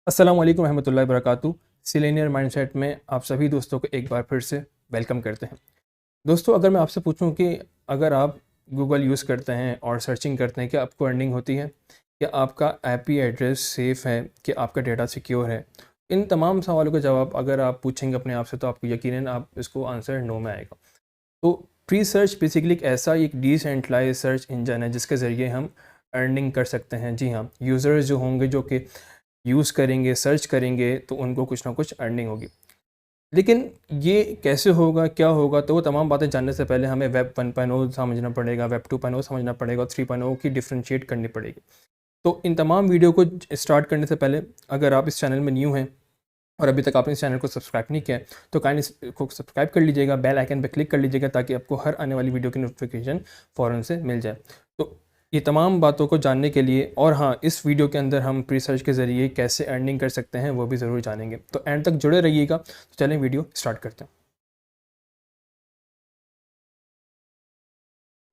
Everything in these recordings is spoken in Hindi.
अस्सलाम वालेकुम रहमतुल्लाहि वबरकातुहू। सिलेनियर माइंडसेट में आप सभी दोस्तों को एक बार फिर से वेलकम करते हैं। दोस्तों, अगर मैं आपसे पूछूं कि अगर आप गूगल यूज़ करते हैं और सर्चिंग करते हैं, क्या आपको अर्निंग होती है? क्या आपका आईपी एड्रेस सेफ़ है? क्या आपका डेटा सिक्योर है? इन तमाम सवालों का जवाब अगर आप पूछेंगे अपने आप से, तो आपको यकीनन आप इसको आंसर नो में आएगा। तो प्री सर्च बेसिकली एक डिसेंट्रलाइज सर्च इंजन है जिसके ज़रिए हम अर्निंग कर सकते हैं। जी हाँ, यूज़र्स जो होंगे जो कि यूज़ करेंगे, सर्च करेंगे, तो उनको कुछ ना कुछ अर्निंग होगी। लेकिन ये कैसे होगा, क्या होगा? तो वो तमाम बातें जानने से पहले हमें वेब 1.0 समझना पड़ेगा, वेब 2.0 समझना पड़ेगा और 3.0 की डिफरेंशिएट करनी पड़ेगी। तो इन तमाम वीडियो को स्टार्ट करने से पहले, अगर आप इस चैनल में न्यू हैं और अभी तक आपने इस चैनल को सब्सक्राइब नहीं किया है, तो काइंडली इसको सब्सक्राइब कर लीजिएगा, बेल आइकन पर क्लिक कर लीजिएगा ताकि आपको हर आने वाली वीडियो की नोटिफिकेशन फ़ौरन से मिल जाए। तो ये तमाम बातों को जानने के लिए, और हाँ, इस वीडियो के अंदर हम प्री सर्च के ज़रिए कैसे अर्निंग कर सकते हैं वो भी ज़रूर जानेंगे। तो एंड तक जुड़े रहिएगा। तो चलें वीडियो स्टार्ट करते हैं।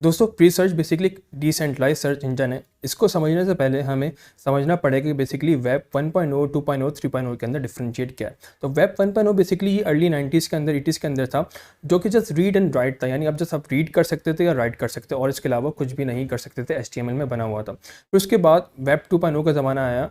दोस्तों, प्री सर्च बेसिकली एक डिसेंट्रलाइज सर्च इंजन है। इसको समझने से पहले हमें समझना पड़ेगा कि बेसिकली वेब 1.0, 2.0, 3.0 के अंदर डिफरेंशिएट क्या है। तो वेब 1.0 बेसिकली ये अर्ली 90s के अंदर, 80s के अंदर था, जो कि जस्ट रीड एंड राइट था। यानी आप जस्ट आप रीड कर सकते थे या राइट कर सकते थे और इसके अलावा कुछ भी नहीं कर सकते थे। HTML में बना हुआ था। फिर उसके बाद वेब 2.0 का ज़माना आया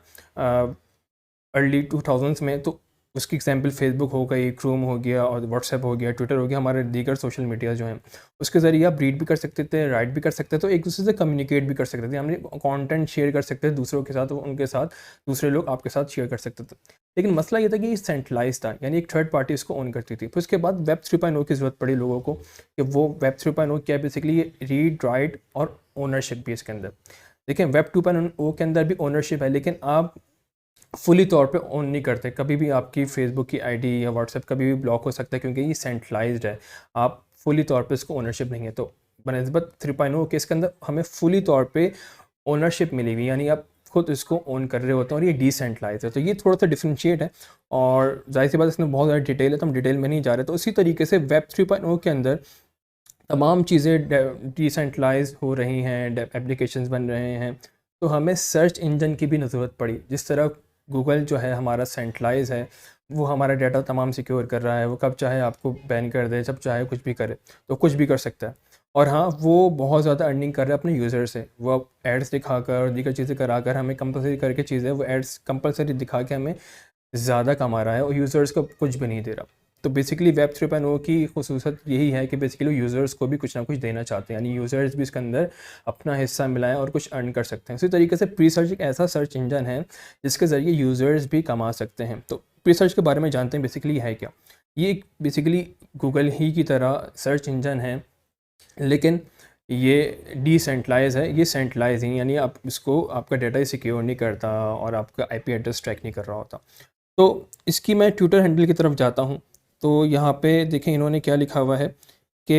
अर्ली 2000s में। तो उसकी एग्जांपल फेसबुक हो गई, क्रोम हो गया और व्हाट्सएप हो गया, ट्विटर हो गया, हमारे दीगर सोशल मीडिया जो हैं, उसके ज़रिए आप रीड भी कर सकते थे, राइट भी कर सकते थे, तो एक दूसरे से कम्युनिकेट भी कर सकते थे। हमने कंटेंट शेयर कर सकते थे दूसरों के साथ, उनके साथ दूसरे लोग आपके साथ शेयर कर सकते थे। लेकिन मसला ये था कि ये सेंट्रलाइज था, यानी एक थर्ड पार्टी इसको ओन करती थी। फिर उसके बाद वेब 3.0 की ज़रूरत पड़ी लोगों को कि वो वेब 3.0 क्या है। बेसिकली ये रीड, राइट और ओनरशिप भी इसके अंदर। देखिए, वेब 2.0 के अंदर भी ओनरशिप है, लेकिन आप फुली तौर पे ऑन नहीं करते। कभी भी आपकी फेसबुक की आईडी या व्हाट्सएप कभी भी ब्लॉक हो सकता है, क्योंकि ये सेंट्रलाइज्ड है। आप फुली तौर पे इसको ओनरशिप नहीं है। तो बनस्बत 3.0 के इसके अंदर हमें फुली तौर पे ओनरशिप मिली हुई, यानी आप खुद इसको ओन कर रहे होते हैं और ये डिसेंट्रलाइज है। तो ये थोड़ा सा डिफ्रेंशिएट है और जाहिर सी बात इसमें बहुत ज़्यादा डिटेल है, तो हम डिटेल में नहीं जा रहे। तो उसी तरीके से वेब 3.0 के अंदर तमाम चीज़ें डिसेंट्रलाइज हो रही हैं, एप्लीकेशंस बन रहे हैं। तो हमें सर्च इंजन की भी ज़रूरत पड़ी। जिस तरह गूगल जो है हमारा सेंट्रलाइज है, वो हमारा डाटा तमाम सिक्योर कर रहा है। वो कब चाहे आपको बैन कर दे, जब चाहे कुछ भी करे, तो कुछ भी कर सकता है। और हाँ, वो बहुत ज़्यादा अर्निंग कर रहा है अपने यूज़र से। वो अब एड्स दिखाकर और दीगर चीज़ें कराकर, हमें कंपलसरी करके चीज़ें, वो एड्स कंपलसरी दिखा के हमें ज़्यादा कमा रहा है और यूज़र्स को कुछ भी नहीं दे रहा। तो बेसिकली वेब 3.0 की ख़ुसूसियत यही है कि बेसिकली यूज़र्स को भी कुछ ना कुछ देना चाहते हैं, यानी यूज़र्स भी इसके अंदर अपना हिस्सा मिलाएं और कुछ अर्न कर सकते हैं। उसी तरीके से प्री सर्च एक ऐसा सर्च इंजन है जिसके ज़रिए यूज़र्स भी कमा सकते हैं। तो प्री सर्च के बारे में जानते हैं बेसिकली है क्या। ये बेसिकली गूगल ही की तरह सर्च इंजन है, लेकिन ये डिसेंट्रलाइज है। ये सेंट्रलाइज ही, यानी आप इसको, आपका डाटा ही सिक्योर नहीं करता और आपका आईपी एड्रेस ट्रैक नहीं कर रहा होता। तो इसकी मैं ट्विटर हैंडल की तरफ जाता हूँ। तो यहाँ पे देखें इन्होंने क्या लिखा हुआ है कि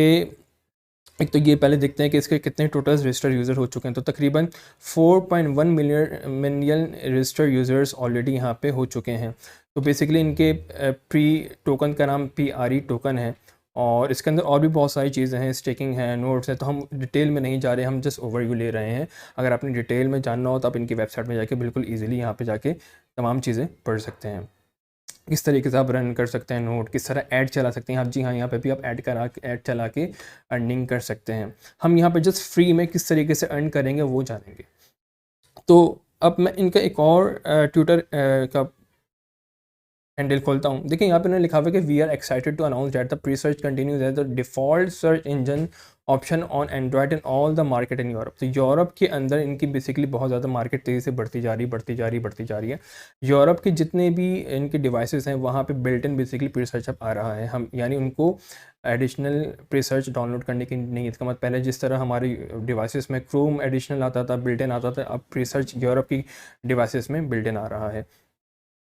एक तो ये पहले देखते हैं कि इसके कितने टोटल रजिस्टर्ड यूज़र हो चुके हैं। तो तकरीबन 4.1 मिलियन रजिस्टर्ड यूज़र्स ऑलरेडी यहाँ पे हो चुके हैं। तो बेसिकली इनके प्री टोकन का नाम PRE टोकन है और इसके अंदर और भी बहुत सारी चीज़ें हैं, स्टेकिंग है, नोट्स है। तो हम डिटेल में नहीं जा रहे, हम जस्ट ओवरव्यू ले रहे हैं। अगर आपने डिटेल में जानना हो तो आप इनकी वेबसाइट में जाके बिल्कुल ईजिली यहाँ पे जाके तमाम चीज़ें पढ़ सकते हैं। किस तरीके से आप रन कर सकते हैं नोट, किस तरह ऐड चला सकते हैं आप। जी हाँ, यहाँ पे भी आप ऐड चला के अर्निंग कर सकते हैं। हम यहाँ पे जस्ट फ्री में किस तरीके से अर्न करेंगे वो जानेंगे। तो अब मैं इनका एक और ट्विटर का हैंडल खोलता हूँ। देखिए, यहाँ पे उन्होंने लिखा हुआ है कि we are excited to announce that the Presearch continues as the default search engine option on Android and all the market in Europe. तो यूरोप के अंदर इनकी बेसिकली बहुत ज़्यादा मार्केट तेज़ी से बढ़ती जा रही है। यूरोप के जितने भी इनके डिवाइसेस हैं वहाँ पे built in basically pre search अब आ रहा है। हम यानी उनको एडिशनल प्री सर्च डाउनलोड करने की नहीं, इसका मतलब पहले जिस तरह हमारी डिवाइसेस में क्रोम एडिशनल आता था, बिल्ट इन आता था, अब प्री सर्च यूरोप की डिवाइसेस में बिल्ट इन आ रहा है।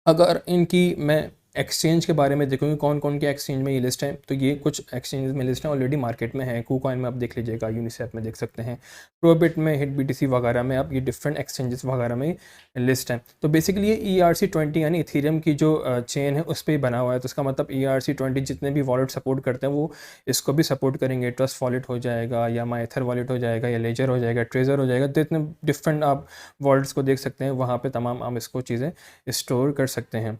अगर इनकी मैं एक्सचेंज के बारे में देखोगे कौन कौन के एक्सचेंज में ये लिस्ट है, तो ये कुछ एक्सचेंज में लिस्ट है ऑलरेडी मार्केट में है। कूकॉइन में आप देख लीजिएगा, यूनिसेफ में देख सकते हैं, प्रोबिट में, हिट BTC वगैरह में आप ये डिफरेंट एक्सचेंजेस वगैरह में लिस्ट है। तो बेसिकली ये ERC-20 यानी इथेरियम की जो चेन है उस पर बना हुआ है। तो इसका मतलब ERC-20 जितने भी वॉलेट सपोर्ट करते हैं वो इसको भी सपोर्ट करेंगे। ट्रस्ट वॉलेट हो जाएगा या माइथर वॉलेट हो जाएगा या लेजर हो जाएगा, ट्रेजर हो जाएगा। तो इतने डिफरेंट आप वॉलेट्स को देख सकते हैं, वहाँ पे तमाम आप इसको चीज़ें स्टोर कर सकते हैं।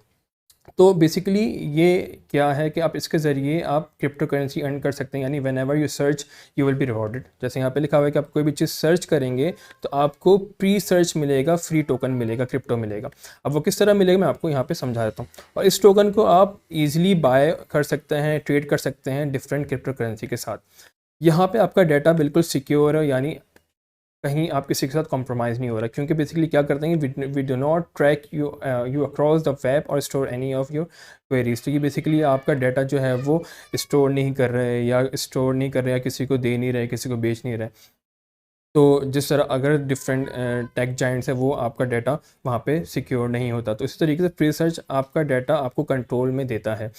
तो बेसिकली ये क्या है कि आप इसके ज़रिए आप क्रिप्टो करेंसी अर्न कर सकते हैं, यानी when ever you search you will be rewarded. जैसे यहाँ पे लिखा हुआ है कि आप कोई भी चीज़ सर्च करेंगे तो आपको प्री सर्च मिलेगा, फ्री टोकन मिलेगा, क्रिप्टो मिलेगा। अब वो किस तरह मिलेगा मैं आपको यहाँ पे समझा देता हूँ। और इस टोकन को आप ईजिली बाय कर सकते हैं, ट्रेड कर सकते हैं डिफरेंट क्रिप्टो करेंसी के साथ। यहाँ पे आपका डाटा बिल्कुल सिक्योर है, यानी कहीं आप किसी के साथ कॉम्प्रोमाइज़ नहीं हो रहा, क्योंकि बेसिकली क्या करते हैं, we do not track you across the web और store any of your queries. तो ये बेसिकली आपका डाटा जो है वो स्टोर नहीं कर रहे या किसी को दे नहीं रहे, किसी को बेच नहीं रहे। तो जिस तरह अगर डिफरेंट टेक जाइंट्स है वो आपका डाटा वहाँ पे सिक्योर नहीं होता। तो इस तरीके से फ्री सर्च आपका डाटा आपको कंट्रोल में देता है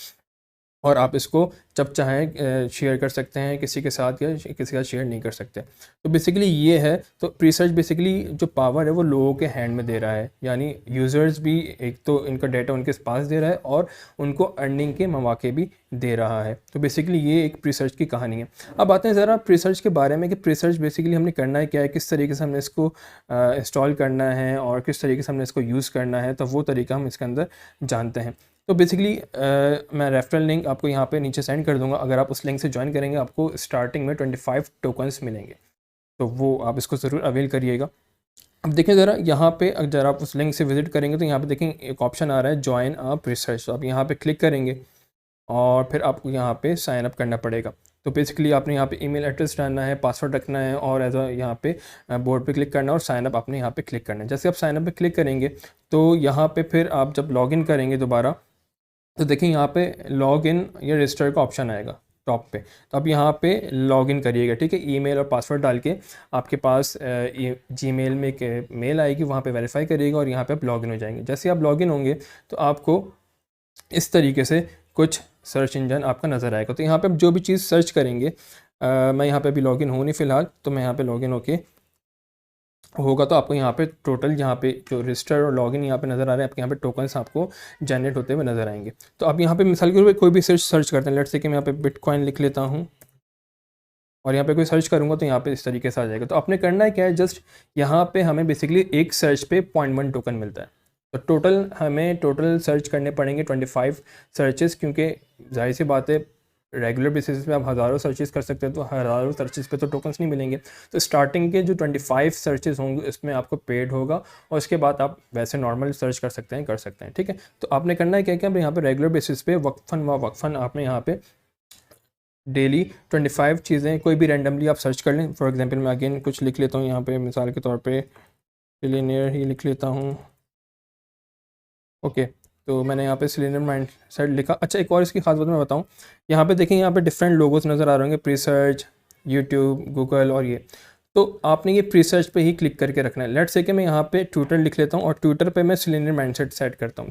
और आप इसको जब चाहें शेयर कर सकते हैं किसी के साथ, या किसी के साथ शेयर नहीं कर सकते। तो बेसिकली ये है। तो प्रीसर्च बेसिकली जो पावर है वो लोगों के हैंड में दे रहा है, यानी यूज़र्स भी एक तो इनका डाटा उनके पास दे रहा है और उनको अर्निंग के मौके भी दे रहा है। तो बेसिकली ये एक प्रीसर्च की कहानी है। अब आते हैं ज़रा प्रीसर्च के बारे में कि प्रीसर्च बेसिकली हमने करना है क्या है, किस तरीके से हमने इसको इंस्टॉल करना है और किस तरीके से हमने इसको यूज़ करना है। तो वो तरीका हम इसके अंदर जानते हैं। तो बेसिकली मैं रेफरल लिंक आपको यहाँ पे नीचे सेंड कर दूंगा। अगर आप उस लिंक से ज्वाइन करेंगे आपको स्टार्टिंग में 25 टोकन्स मिलेंगे, तो वो आप इसको ज़रूर अवेल करिएगा। अब देखें ज़रा यहाँ पे, अगर आप उस लिंक से विज़िट करेंगे तो यहाँ पे देखें एक ऑप्शन आ रहा है ज्वाइन अप रिसर्च। तो आप यहाँ पे क्लिक करेंगे और फिर आपको यहाँ पे साइन अप करना पड़ेगा। तो बेसिकली आपने यहाँ पे ईमेल एड्रेस डालना है, पासवर्ड रखना है और एज यहाँ पे बोर्ड पे क्लिक करना है और साइन अप आपने यहाँ पे क्लिक करना है। जैसे आप साइन अप पे क्लिक करेंगे तो यहाँ पे फिर आप जब लॉगिन करेंगे दोबारा, तो देखिए यहाँ पे लॉग इन या रजिस्टर का ऑप्शन आएगा टॉप पे। तो आप यहाँ पे लॉग इन करिएगा, ठीक है। ईमेल और पासवर्ड डाल के आपके पास जीमेल में एक मेल आएगी, वहाँ पे वेरीफाई करिएगा और यहाँ पे आप लॉग इन हो जाएंगे। जैसे आप लॉग इन होंगे तो आपको इस तरीके से कुछ सर्च इंजन आपका नज़र आएगा। तो यहाँ पे आप जो भी चीज़ सर्च करेंगे, मैं यहाँ पे अभी लॉग इन हूँ नहीं फ़िलहाल, तो मैं यहाँ पे लॉग इन होके होगा तो आपको यहाँ पे टोटल, यहाँ पे जो रजिस्टर और लॉगिन यहाँ पे नज़र आ रहे हैं, आपके यहाँ पे टोकन्स आपको जनरेट होते हुए नज़र आएंगे। तो आप यहाँ पे मिसाल के तौर पे कोई भी सर्च करते हैं, लेट्स से कि मैं यहाँ पे बिटकॉइन लिख लेता हूँ और यहाँ पे कोई सर्च करूँगा तो यहाँ पे इस तरीके से आ जाएगा। तो आपने करना है क्या है, जस्ट यहाँ पे हमें बेसिकली एक सर्च पे 0.1 टोकन मिलता है। तो टोटल सर्च करने पड़ेंगे 25 सर्चेस, क्योंकि जाहिर सी बात है रेगुलर बेसिस पे आप हज़ारों सर्चेस कर सकते हैं, तो हज़ारों सर्चेस पे तो टोकन्स नहीं मिलेंगे। तो स्टार्टिंग के जो 25 सर्चेस होंगे इसमें आपको पेड होगा और उसके बाद आप वैसे नॉर्मल सर्च कर सकते हैं, ठीक है। तो आपने करना है क्या क्या, यहाँ पे रेगुलर बेसिस पे वक्फन आपने यहाँ पे डेली 25 चीज़ें कोई भी रैंडमली आप सर्च कर लें। फॉर एग्जांपल मैं अगेन कुछ लिख लेता हूँ यहाँ पे, मिसाल के तौर पे सिलेनियर ही लिख लेता हूँ। ओके, तो मैंने यहाँ पे सिलेनियर माइंडसेट लिखा। अच्छा, एक और इसकी खास बात मैं बताऊँ, यहाँ पे देखें यहाँ पे डिफरेंट लोगोस नज़र आ रहे होंगे, प्रीसर्च, यूट्यूब, गूगल और ये। तो आपने ये प्रीसर्च पे ही क्लिक करके रखना है। लेट्स से कि मैं यहाँ पे ट्विटर लिख लेता हूँ और ट्विटर पे मैं सिलेनियर माइंडसेट सर्च करता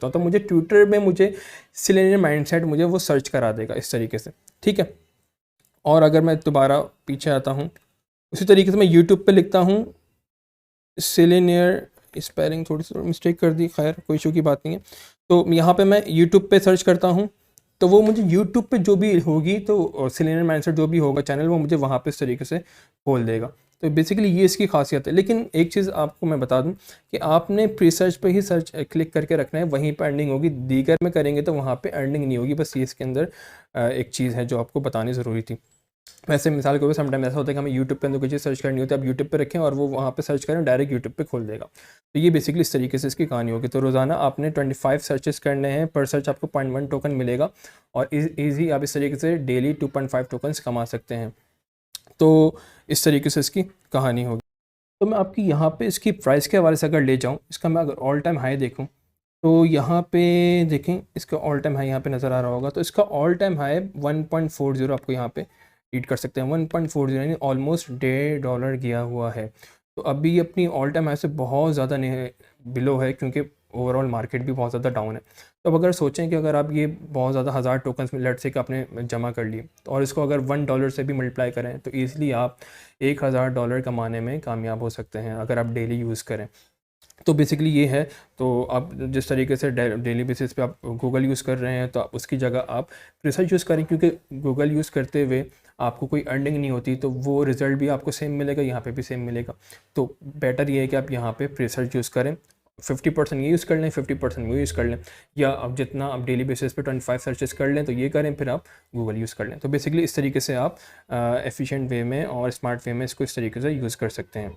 हूँ, तो मुझे ट्विटर में मुझे सिलेनियर माइंडसेट मुझे वो सर्च करा देगा इस तरीके से, ठीक है। और अगर मैं दोबारा पीछे आता हूँ, उसी तरीके से मैं यूट्यूब पे लिखता हूँ सिलेनियर, स्पेलिंग थोड़ी सी मिस्टेक कर दी, खैर कोई इशू की बात नहीं है। तो यहाँ पे मैं यूट्यूब पे सर्च करता हूँ तो वो मुझे यूट्यूब पे जो भी होगी, तो सिलेनियर माइंडसेट जो भी होगा चैनल, वो मुझे वहाँ पे इस तरीके से खोल देगा। तो बेसिकली ये इसकी खासियत है। लेकिन एक चीज़ आपको मैं बता दूं कि आपने प्रीसर्च पे ही सर्च क्लिक करके रखना है, वहीं पर अर्निंग होगी। दीगर में करेंगे तो वहाँ पे अर्निंग नहीं होगी। बस ये इसके अंदर एक चीज़ है जो आपको बतानी ज़रूरी थी। वैसे मिसाल के ऊपर समटाइम ऐसा होता है कि हमें यूट्यूब पे अंदर कोई चीज़ सर्च करनी होती है, आप यूट्यूब पे रखें और वो वहाँ पे सर्च करें, डायरेक्ट यूट्यूब पे खोल देगा। तो ये बेसिकली इस तरीके से इसकी कहानी होगी। तो रोज़ाना आपने 25 सर्चेस करने हैं, पर सर्च आपको 0.1 टोकन मिलेगा और ईजी आप इस तरीके से डेली 2.5 टोकन्स कमा सकते हैं। तो इस तरीके से इसकी कहानी होगी। तो मैं आपकी यहाँ पे इसकी प्राइस के हवाले से अगर ले जाऊँ, इसका मैं अगर ऑल टाइम हाई देखूँ तो यहाँ पे देखें इसका ऑल टाइम हाई यहाँ पे नज़र आ रहा होगा। तो इसका ऑल टाइम हाई 1.40 आपको यहाँ पे रीड कर सकते हैं। 1.40 यानी ऑलमोस्ट $1.5 गया हुआ है। तो अभी अपनी ऑल टाइम हाई से बहुत ज़्यादा बिलो है, क्योंकि ओवरऑल मार्केट भी बहुत ज़्यादा डाउन है। तो अब अगर सोचें कि अगर आप ये बहुत ज़्यादा 1000 टोकन्स में लेट्स से कि आपने जमा कर लिए और इसको अगर $1 से भी मल्टीप्लाई करें तो ईज़िली आप $1000 कमाने में कामयाब हो सकते हैं अगर आप डेली यूज़ करें। तो बेसिकली ये है। तो आप जिस तरीके से डेली बेसिस पे आप गूगल यूज़ कर रहे हैं तो आप उसकी जगह आप रिसर्च यूज़ करें, क्योंकि गूगल यूज़ करते हुए आपको कोई अर्निंग नहीं होती, तो वो रिज़ल्ट भी आपको सेम मिलेगा, यहाँ पे भी सेम मिलेगा। तो बेटर ये है कि आप यहाँ पे रिसर्च यूज़ करें, 50% ये यूज़ कर लें, 50% वो यूज़ कर लें, या आप जितना आप डेली बेसिस पे 25 सर्चेस कर लें तो ये करें, फिर आप गूगल यूज़ कर लें। तो बेसिकली इस तरीके से आप एफिशिएंट वे में और स्मार्ट वे में इसको इस तरीके से यूज़ कर सकते हैं।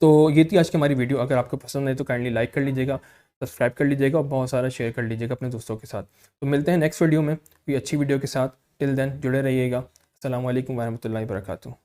तो ये थी आज की हमारी वीडियो। अगर आपको पसंद आई तो काइंडली लाइक कर लीजिएगा, सब्सक्राइब कर लीजिएगा और बहुत सारा शेयर कर लीजिएगा अपने दोस्तों के साथ। तो मिलते हैं नेक्स्ट वीडियो में कोई अच्छी वीडियो के साथ। टिल देन जुड़े रहिएगा। अस्सलाम वालेकुम वरहमतुल्लाहि वबरकातुहू।